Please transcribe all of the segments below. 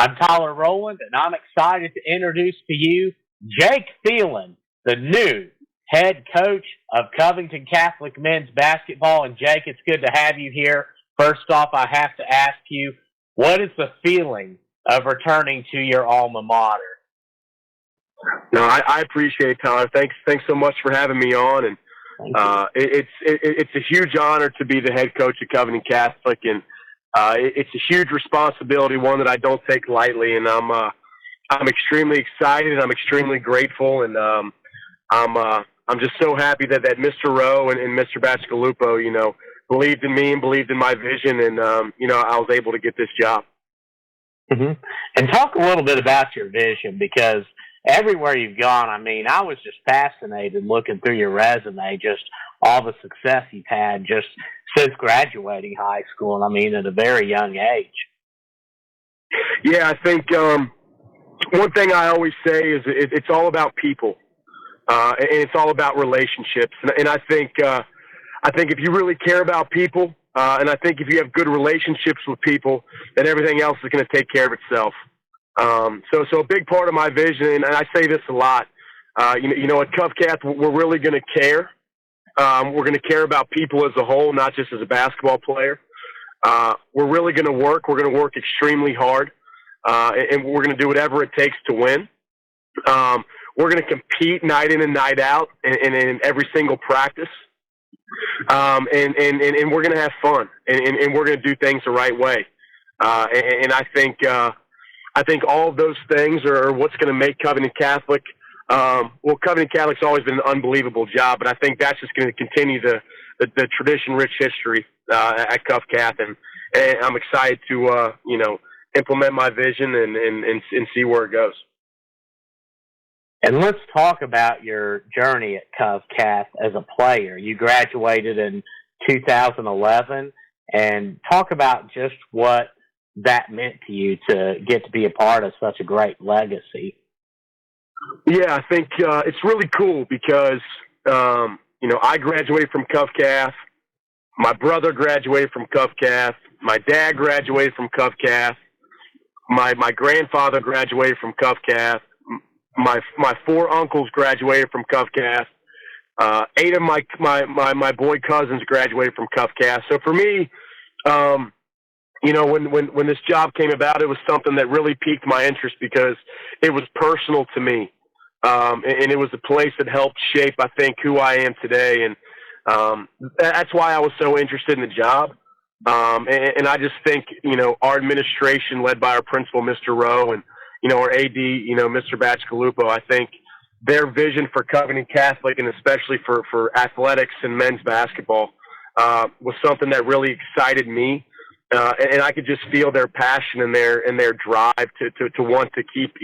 I'm Tyler Rowland, and I'm excited to introduce to you Jake Thelen, the new head coach of Covington Catholic men's basketball. And Jake, it's good to have you here. First off, I have to ask you, what is the feeling of returning to your alma mater? No, I appreciate it, Tyler. Thanks so much for having me on. And it's a huge honor to be the head coach of Covington Catholic, and it's a huge responsibility, one that I don't take lightly. And I'm extremely excited. I'm extremely grateful, and I'm just so happy that Mr. Rowe and Mr. Bacigalupo, believed in me and believed in my vision, and I was able to get this job. Mm-hmm. And talk a little bit about your vision, because everywhere you've gone, I was just fascinated looking through your resume, just all the success you've had just since graduating high school, and at a very young age. Yeah, I think one thing I always say is it's all about people, and it's all about relationships. And I think if you really care about people, and I think if you have good relationships with people, then everything else is going to take care of itself. So a big part of my vision, and I say this a lot, at Cov Cath, we're really going to care. We're going to care about people as a whole, not just as a basketball player. We're really going to work. We're going to work extremely hard, and we're going to do whatever it takes to win. We're going to compete night in and night out, and in every single practice. And we're going to have fun, and we're going to do things the right way. And I think all of those things are what's going to make Covington Catholic. Covington Catholic's always been an unbelievable job, but I think that's just going to continue the tradition-rich history at Cov Cath, and I'm excited to implement my vision and see where it goes. And let's talk about your journey at Cov Cath as a player. You graduated in 2011, and talk about just what that meant to you to get to be a part of such a great legacy. Yeah, I think it's really cool because, I graduated from Cov Cath. My brother graduated from Cov Cath. My dad graduated from Cov Cath. My grandfather graduated from Cov Cath. My four uncles graduated from Cov Cath. 8 of my boy cousins graduated from Cov Cath. So for me, when this job came about, it was something that really piqued my interest because it was personal to me. And it was a place that helped shape, I think, who I am today. And that's why I was so interested in the job. And I just think, our administration led by our principal, Mr. Rowe, and, our AD, Mr. Bacigalupo, I think their vision for Covington Catholic, and especially for athletics and men's basketball, was something that really excited me. And I could just feel their passion and their drive to want to keep,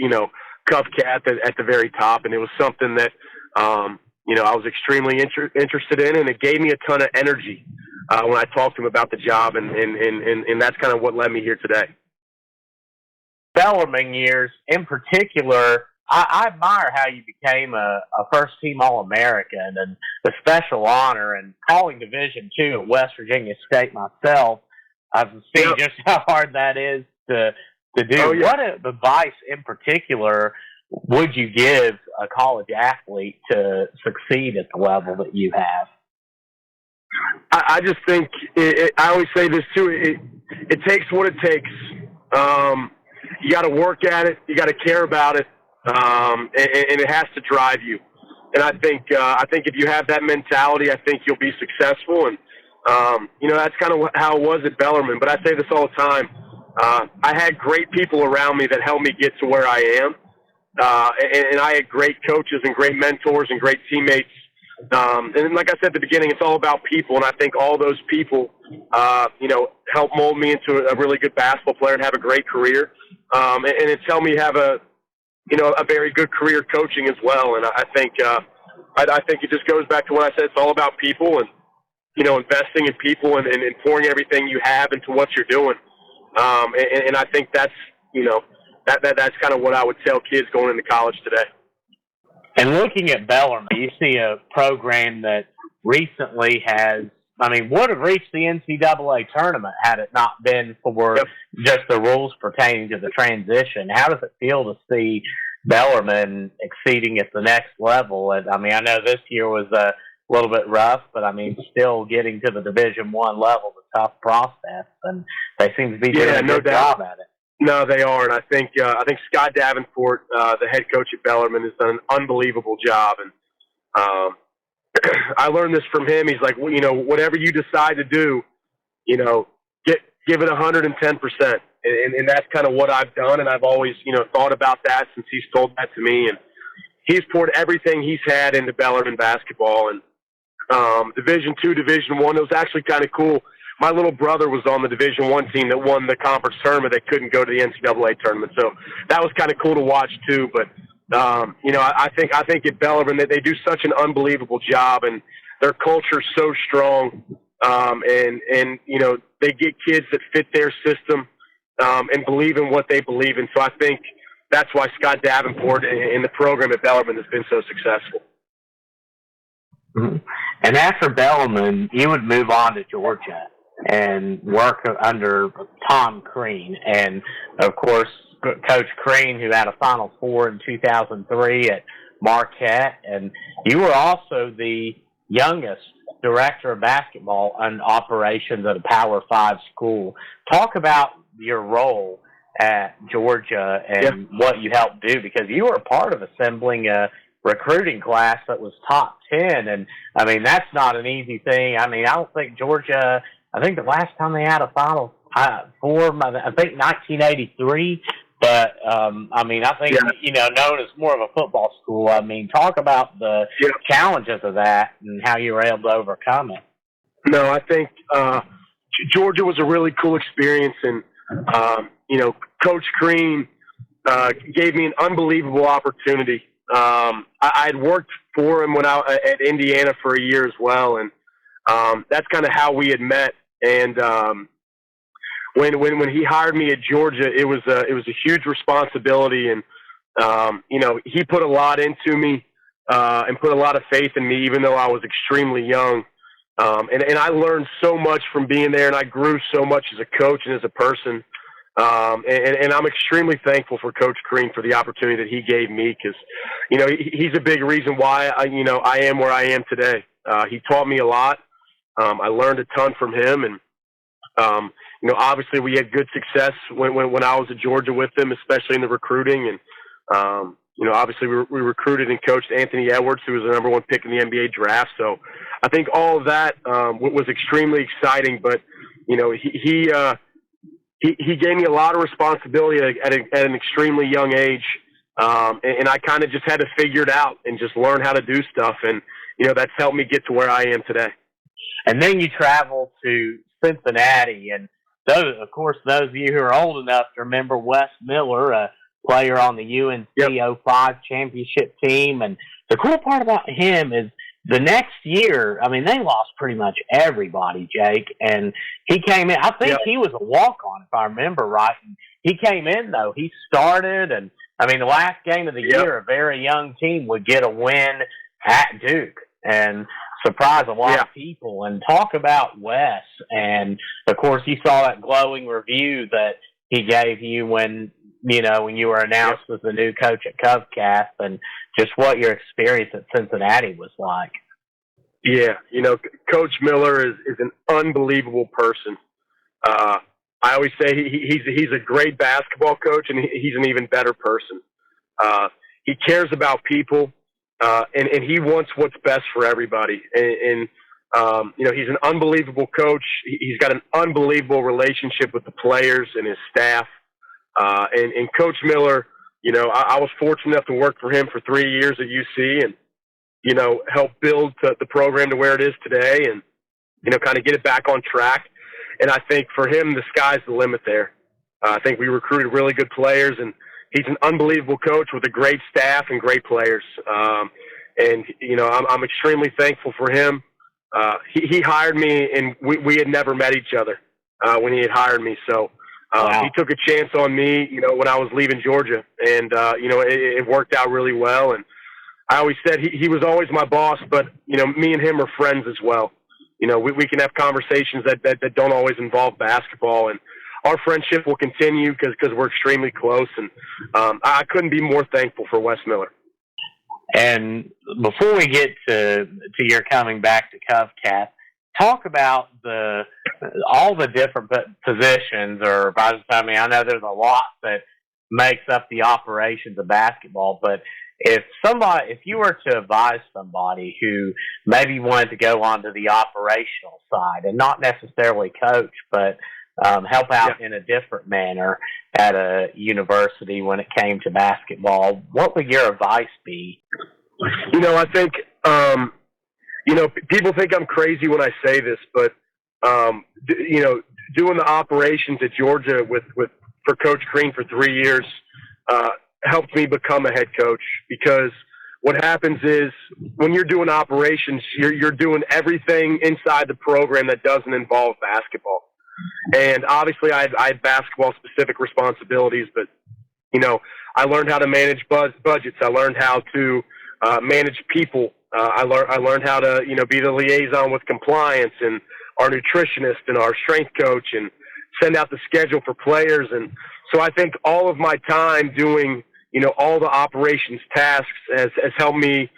Cov Cath at the very top. And it was something that, I was extremely interested in, and it gave me a ton of energy when I talked to him about the job. And that's kind of what led me here today. Bellarmine years in particular, I admire how you became a first-team All-American, and the special honor, and calling Division II at West Virginia State myself. I've seen just how hard that is to do. Oh, yeah. What advice in particular would you give a college athlete to succeed at the level that you have? I just think, I always say this too, it takes what it takes. You got to work at it. You got to care about it. And it has to drive you. And I think if you have that mentality, I think you'll be successful. And, that's kind of how it was at Bellarmine. But I say this all the time. I had great people around me that helped me get to where I am. And I had great coaches and great mentors and great teammates. And like I said at the beginning, it's all about people. And I think all those people, helped mold me into a really good basketball player and have a great career. And it's helped me have a very good career coaching as well. And I think it just goes back to what I said. It's all about people and, investing in people and pouring everything you have into what you're doing. And I think that's kind of what I would tell kids going into college today. And looking at Bellarmine, you see a program that recently has I mean, would have reached the NCAA tournament had it not been for just the rules pertaining to the transition. How does it feel to see Bellarmine exceeding at the next level? And I mean, I know this year was a little bit rough, but I mean, still getting to the Division I level is a tough process, and they seem to be doing a good job at it. No, they are, and I think Scott Davenport, the head coach at Bellarmine, has done an unbelievable job. And I learned this from him. He's like, well, you know, whatever you decide to do, you know, give it 110%, and that's kind of what I've done. And I've always, you know, thought about that since he's told that to me. And he's poured everything he's had into Bellarmine basketball. And Division II, Division I, it was actually kind of cool. My little brother was on the Division I team that won the conference tournament that couldn't go to the NCAA tournament. So that was kind of cool to watch too. But, you know, I think at Bellarmine that they do such an unbelievable job, and their culture's so strong. And, you know, they get kids that fit their system, and believe in what they believe in. So I think that's why Scott Davenport and the program at Bellarmine has been so successful. Mm-hmm. And after Bellarmine, you would move on to Georgia and work under Tom Crean. And, of course, Coach Crean, who had a Final Four in 2003 at Marquette. And you were also the youngest director of basketball and operations at a Power 5 school. Talk about your role at Georgia and what you helped do, because you were a part of assembling a recruiting class that was top 10. And, I mean, that's not an easy thing. I mean, I don't think Georgia – I think the last time they had a Final Four, I think 1983. But, I mean, I think, you know, known as more of a football school. I mean, talk about the challenges of that and how you were able to overcome it. No, I think Georgia was a really cool experience. And, you know, Coach Crean gave me an unbelievable opportunity. I'd worked for him when at Indiana for a year as well. And that's kind of how we had met. And when he hired me at Georgia, it was a huge responsibility. And you know, he put a lot into me and put a lot of faith in me, even though I was extremely young. And I learned so much from being there, and I grew so much as a coach and as a person. And I'm extremely thankful for Coach Crean for the opportunity that he gave me, because, you know, he's a big reason why I am where I am today. He taught me a lot. I learned a ton from him, and you know, obviously we had good success when I was at Georgia with him, especially in the recruiting. And you know, obviously we recruited and coached Anthony Edwards, who was the number 1 pick in the NBA draft. So I think all of that was extremely exciting. But you know, he gave me a lot of responsibility at an extremely young age, and I kind of just had to figure it out and just learn how to do stuff. And you know, that's helped me get to where I am today. And then you travel to Cincinnati, and those of you who are old enough to remember Wes Miller, a player on the UNC 05 championship team. And the cool part about him is the next year, I mean, they lost pretty much everybody, Jake, and he came in. I think he was a walk-on, if I remember right. And he came in, though. He started, and, I mean, the last game of the year, a very young team would get a win at Duke and surprise a lot of people. And talk about Wes. And, of course, you saw that glowing review that he gave you when you were announced as the new coach at Cov Cath, and just what your experience at Cincinnati was like. Yeah, you know, Coach Miller is an unbelievable person. I always say he's a great basketball coach, and he's an even better person. He cares about people, and he wants what's best for everybody. And you know, he's an unbelievable coach. He's got an unbelievable relationship with the players and his staff. And Coach Miller, you know, I was fortunate enough to work for him for 3 years at UC, and, you know, help build the program to where it is today, and, you know, kind of get it back on track. And I think for him, the sky's the limit there. I think we recruited really good players, and he's an unbelievable coach with a great staff and great players. And, you know, I'm extremely thankful for him. He hired me, and we had never met each other when he had hired me. So he took a chance on me, you know, when I was leaving Georgia. And, you know, it worked out really well. And I always said he was always my boss, but, you know, me and him are friends as well. we can have conversations that don't always involve basketball, and our friendship will continue because we're extremely close. And I couldn't be more thankful for Wes Miller. And before we get to your coming back to Cov Cath, talk about all the different positions, or I mean, I know there's a lot that makes up the operations of basketball, but if you were to advise somebody who maybe wanted to go onto the operational side and not necessarily coach, but help out in a different manner at a university when it came to basketball, what would your advice be? I think, people think I'm crazy when I say this, but, doing the operations at Georgia for Coach Crean for 3 years helped me become a head coach, because what happens is when you're doing operations, you're doing everything inside the program that doesn't involve basketball. And obviously I had basketball-specific responsibilities, but, I learned how to manage budgets. I learned how to manage people. I learned how to, be the liaison with compliance and our nutritionist and our strength coach, and send out the schedule for players. And so I think all of my time doing, all the operations tasks has helped me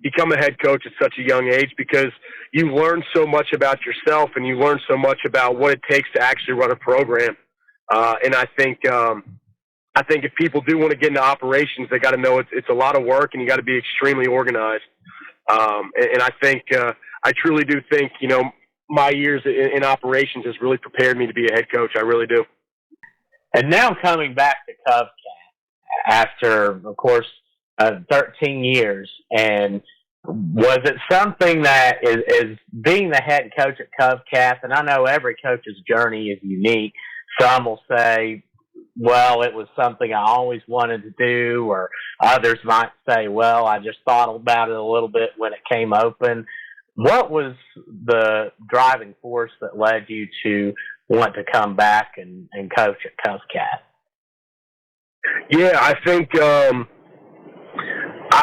become a head coach at such a young age, because you learn so much about yourself and you learn so much about what it takes to actually run a program. And I think if people do want to get into operations, they got to know it's a lot of work, and you got to be extremely organized. And I think I truly do think my years in operations has really prepared me to be a head coach. I really do. And now coming back to Cov Cath after, of course, 13 years, and was it something that is being the head coach at Cov Cath, and I know every coach's journey is unique. Some will say, well, it was something I always wanted to do, or others might say, well, I just thought about it a little bit when it came open. What was the driving force that led you to want to come back and coach at Cov Cath? Yeah, I think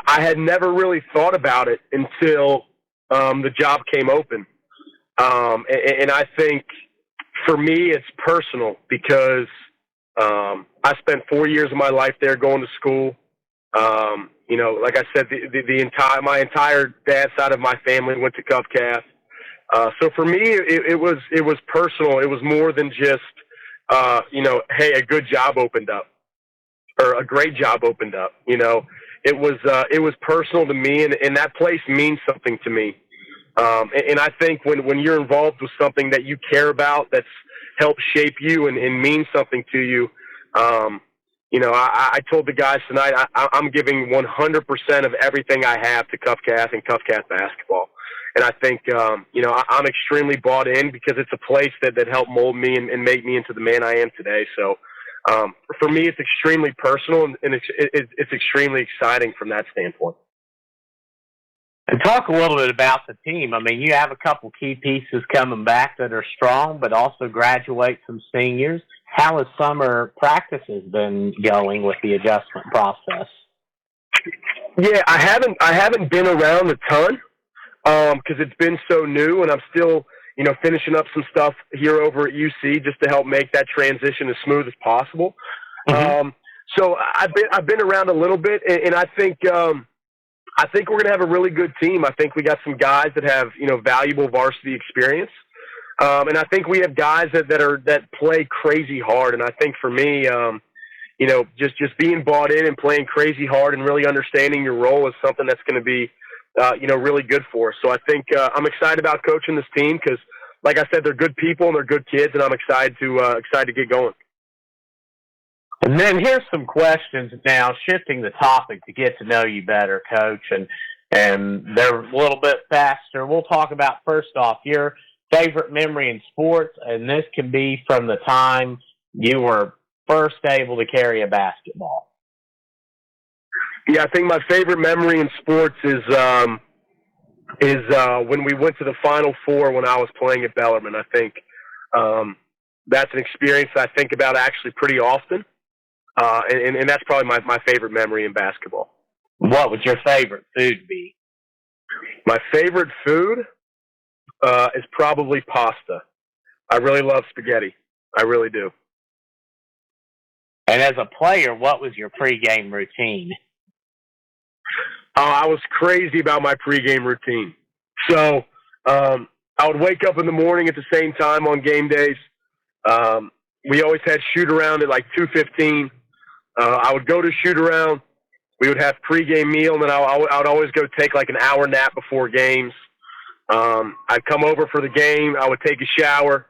I had never really thought about it until the job came open. And I think for me it's personal, because I spent 4 years of my life there going to school. Like I said, my entire dad's side of my family went to Cov Cath. So for me, it was personal. It was more than just, hey, a good job opened up, or a great job opened up. It was personal to me, and that place means something to me. And I think when you're involved with something that you care about, that's helped shape you and means something to you, I told the guys tonight, I'm giving 100% of everything I have to Cov Cath and Cov Cath basketball. And I think, I'm extremely bought in, because it's a place that helped mold me and make me into the man I am today. So, for me, it's extremely personal, and it's extremely exciting from that standpoint. And talk a little bit about the team. I mean, you have a couple key pieces coming back that are strong, but also graduate some seniors. How has summer practices been going with the adjustment process? Yeah, I haven't been around a ton, because it's been so new, and I'm still, finishing up some stuff here over at UC just to help make that transition as smooth as possible. Mm-hmm. So I've been around a little bit, and I think we're going to have a really good team. I think we got some guys that have, valuable varsity experience. And I think we have guys that play crazy hard. And I think for me, just being bought in and playing crazy hard and really understanding your role is something that's going to be, really good for us. So I think I'm excited about coaching this team, because, like I said, they're good people and they're good kids, and I'm excited to get going. And then here's some questions now, shifting the topic to get to know you better, Coach, and they're a little bit faster. We'll talk about, first off, your favorite memory in sports, and this can be from the time you were first able to carry a basketball. Yeah, I think my favorite memory in sports is when we went to the Final Four when I was playing at Bellarmine. I think that's an experience I think about actually pretty often. And that's probably my favorite memory in basketball. What would your favorite food be? My favorite food? is probably pasta. I really love spaghetti. I really do. And as a player, what was your pregame routine? I was crazy about my pregame routine. So I would wake up in the morning at the same time on game days. We always had shoot-around at like 2:15. I would go to shoot-around. We would have pregame meal, and then I would always go take like an hour nap before games. I'd come over for the game. I would take a shower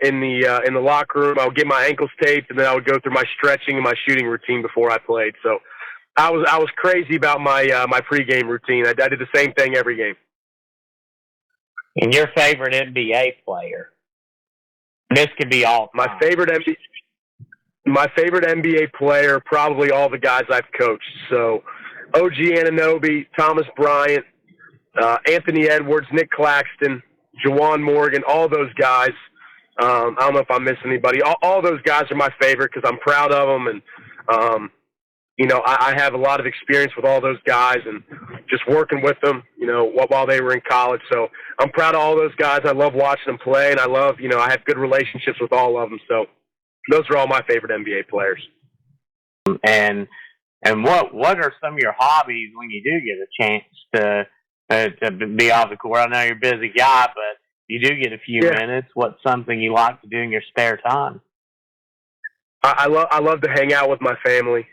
in the locker room. I would get my ankles taped, and then I would go through my stretching and my shooting routine before I played. So I was crazy about my pregame routine. I did the same thing every game. And your favorite NBA player? This could be all time. My favorite NBA player, probably all the guys I've coached. So OG Anunoby, Thomas Bryant, Anthony Edwards, Nick Claxton, Juwan Morgan, all those guys. I don't know if I miss anybody. All those guys are my favorite because I'm proud of them. And, I have a lot of experience with all those guys and just working with them, while they were in college. So I'm proud of all those guys. I love watching them play, and I love, I have good relationships with all of them. So those are all my favorite NBA players. And what are some of your hobbies when you do get a chance to be off the court? I know you're a busy guy, but you do get a few minutes. What's something you like to do in your spare time? I love to hang out with my family.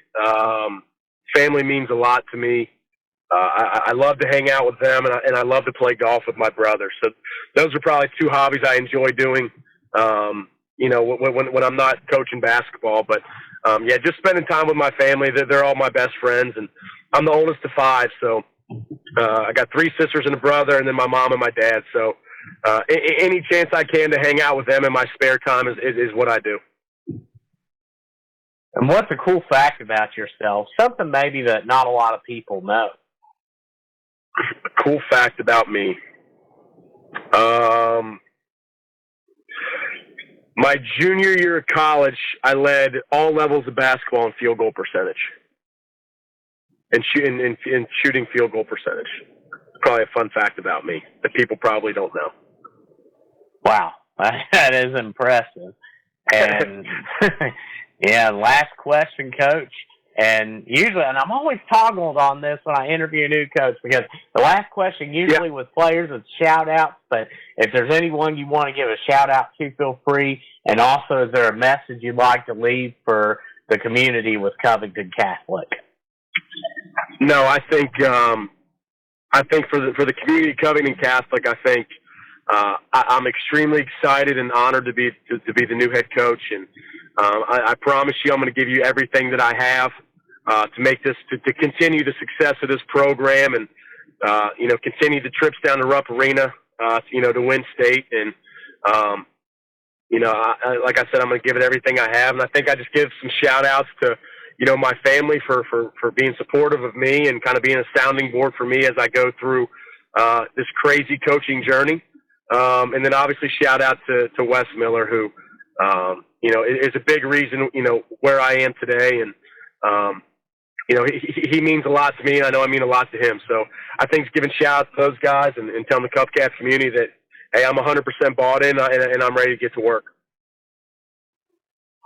Family means a lot to me. I love to hang out with them, and I love to play golf with my brother. So those are probably two hobbies I enjoy doing. When I'm not coaching basketball, but just spending time with my family. They're all my best friends, and I'm the oldest of five. So I got three sisters and a brother, and then my mom and my dad. So any chance I can to hang out with them in my spare time is what I do. And what's a cool fact about yourself? Something maybe that not a lot of people know. A cool fact about me. My junior year of college, I led all levels of basketball in field goal percentage. And shooting field goal percentage. Probably a fun fact about me that people probably don't know. Wow. That is impressive. And last question, Coach. And usually, and I'm always toggled on this when I interview a new coach because the last question usually with players is shout outs. But if there's anyone you want to give a shout out to, feel free. And also, is there a message you'd like to leave for the community with Covington Catholic? No, I think for the community of Covington Catholic, I think I'm extremely excited and honored to be the new head coach. And I promise you, I'm going to give you everything that I have to make this to continue the success of this program, and continue the trips down to Rupp Arena, to win state. And like I said, I'm going to give it everything I have. And I think I just give some shout outs to my family for being supportive of me and kind of being a sounding board for me as I go through this crazy coaching journey. And then obviously shout out to Wes Miller, who is a big reason, where I am today. And, he means a lot to me, and I know I mean a lot to him. So I think giving shout out to those guys and telling the Cov Cath community that, hey, I'm 100% bought in and I'm ready to get to work.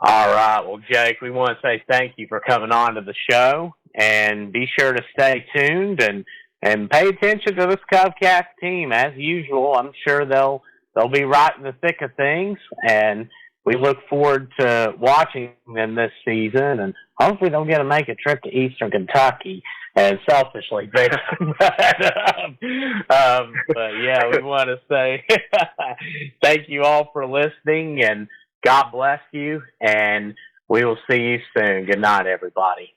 All right. Well, Jake, we want to say thank you for coming on to the show, and be sure to stay tuned and pay attention to this Cov Cath team. As usual, I'm sure they'll be right in the thick of things, and we look forward to watching them this season, and hopefully they'll get to make a trip to Eastern Kentucky, as selfishly there. But yeah, we want to say thank you all for listening, and God bless you, and we will see you soon. Good night, everybody.